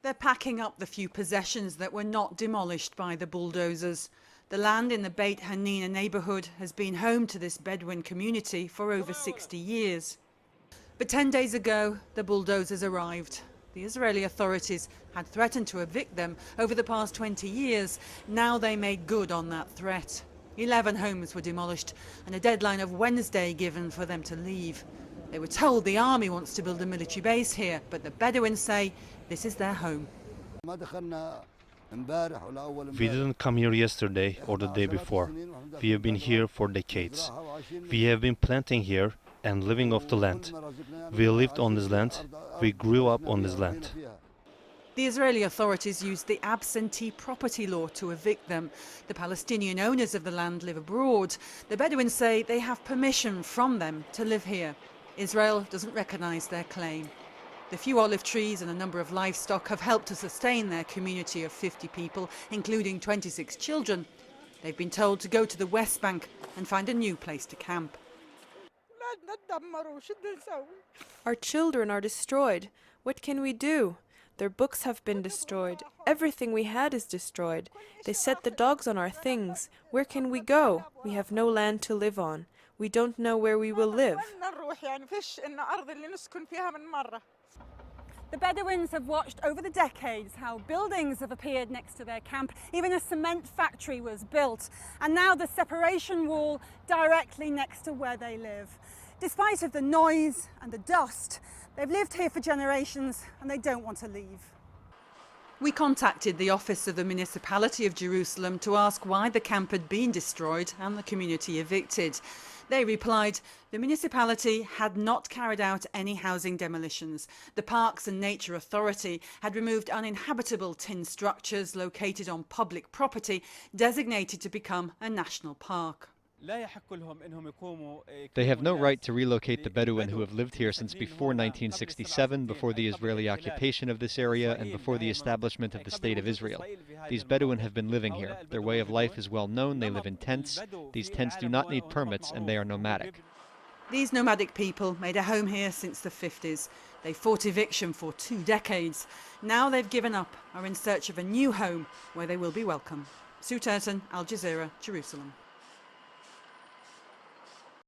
They're packing up the few possessions that were not demolished by the bulldozers. The land in the Beit Hanina neighbourhood has been home to this Bedouin community for over 60 years. But 10 days ago, the bulldozers arrived. The Israeli authorities had threatened to evict them over the past 20 years. Now they made good on that threat. 11 homes were demolished and a deadline of Wednesday given for them to leave. They were told the army wants to build a military base here, but the Bedouins say this is their home. We didn't come here yesterday or the day before. We have been here for decades. We have been planting here and living off the land. We lived on this land. We grew up on this land. The Israeli authorities used the absentee property law to evict them. The Palestinian owners of the land live abroad. The Bedouins say they have permission from them to live here. Israel doesn't recognise their claim. The few olive trees and a number of livestock have helped to sustain their community of 50 people, including 26 children. They've been told to go to the West Bank and find a new place to camp. Our children are destroyed. What can we do? Their books have been destroyed. Everything we had is destroyed. They set the dogs on our things. Where can we go? We have no land to live on. We don't know where we will live. The Bedouins have watched over the decades how buildings have appeared next to their camp. Even a cement factory was built. And now the separation wall directly next to where they live. Despite of the noise and the dust, they've lived here for generations and they don't want to leave. We contacted the office of the municipality of Jerusalem to ask why the camp had been destroyed and the community evicted. They replied the municipality had not carried out any housing demolitions. The Parks and Nature Authority had removed uninhabitable tin structures located on public property designated to become a national park. They have no right to relocate the Bedouin who have lived here since before 1967, before the Israeli occupation of this area, and before the establishment of the State of Israel. These Bedouin have been living here. Their way of life is well known. They live in tents. These tents do not need permits, and they are nomadic. These nomadic people made a home here since the 50s. They fought eviction for 2 decades. Now they've given up, are in search of a new home where they will be welcome. Sue Turton, Al Jazeera, Jerusalem.